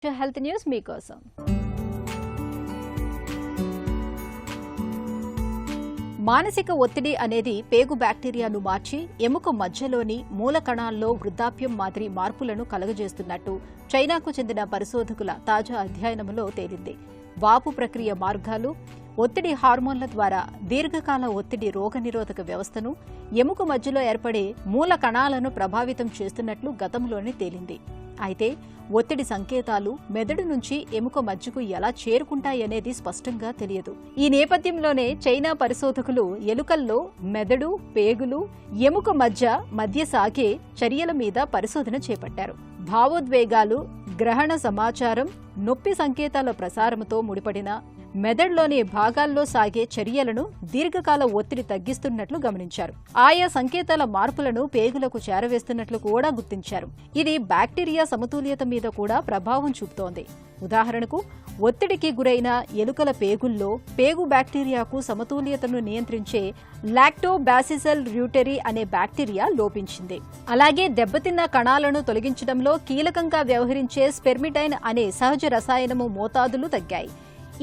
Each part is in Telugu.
హెల్త్ న్యూస్ మీకోసం. మానసిక ఒత్తిడి అనేది పేగు బ్యాక్టీరియాను మార్చి ఎముక మధ్యలోని మూల కణాల్లో వృద్ధాప్యం మాదిరి మార్పులను కలుగజేస్తున్నట్టు చైనాకు చెందిన పరిశోధకుల తాజా అధ్యయనంలో తేలింది. వాపు ప్రక్రియ మార్గాలు, ఒత్తిడి హార్మోన్ల ద్వారా దీర్ఘకాల ఒత్తిడి రోగనిరోధక వ్యవస్థను, ఎముక మధ్యలో ఏర్పడే మూల కణాలను ప్రభావితం చేస్తున్నట్లు గతంలోనే తేలింది. అయితే ఒత్తిడి సంకేతాలు మెదడు నుంచి ఎముక మధ్యకు ఎలా చేరుకుంటాయనేది స్పష్టంగా తెలియదు. ఈ నేపథ్యంలోనే చైనా పరిశోధకులు ఎలుకల్లో మెదడు, పేగులు, ఎముక మధ్య సాగే చర్యల మీద పరిశోధన చేపట్టారు. భావోద్వేగాలు, గ్రహణ సమాచారం, నొప్పి సంకేతాల ప్రసారంతో ముడిపడిన మెదడులోని భాగాల్లో సాగే చర్యలను దీర్ఘకాల ఒత్తిడి తగ్గిస్తున్నట్లు గమనించారు. ఆయా సంకేతాల మార్పులను పేగులకు చేరవేస్తున్నట్లు కూడా గుర్తించారు. ఇది బ్యాక్టీరియా సమతుల్యత మీద కూడా ప్రభావం చూపుతోంది. ఉదాహరణకు, ఒత్తిడికి గురైన ఎలుకల పేగుల్లో పేగు బ్యాక్టీరియాకు సమతుల్యతను నియంత్రించే లాక్టోబాసిల్లస్ ర్యూటెరి అనే బ్యాక్టీరియా లోపించింది. అలాగే దెబ్బతిన్న కణాలను తొలగించడంలో కీలకంగా వ్యవహరించే స్పెర్మిడైన్ అనే సహజ రసాయనము మోతాదులు తగ్గాయి.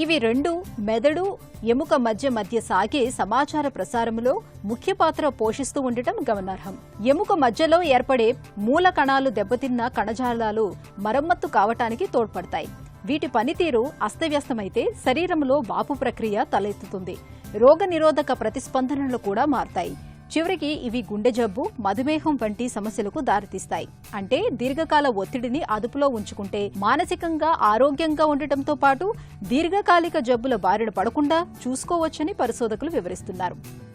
ఇవి రెండు మెదడు, ఎముక మధ్య సాగే సమాచార ప్రసారంలో ముఖ్య పాత్ర పోషిస్తూ ఉండటం గమనార్హం. ఎముక మధ్యలో ఏర్పడే మూల కణాలు దెబ్బతిన్న కణజాలాలు మరమ్మత్తు కావటానికి తోడ్పడతాయి. వీటి పనితీరు అస్తవ్యస్తమైతే శరీరంలో వాపు ప్రక్రియ తలెత్తుతుంది. రోగనిరోధక ప్రతిస్పందనలు కూడా మారతాయి. చివరికి ఇవి గుండె జబ్బు, మధుమేహం వంటి సమస్యలకు దారితీస్తాయి. అంటే దీర్ఘకాల ఒత్తిడిని అదుపులో ఉంచుకుంటే మానసికంగా ఆరోగ్యంగా ఉండటంతో పాటు దీర్ఘకాలిక జబ్బుల బారిన పడకుండా చూసుకోవచ్చని పరిశోధకులు వివరిస్తున్నారు.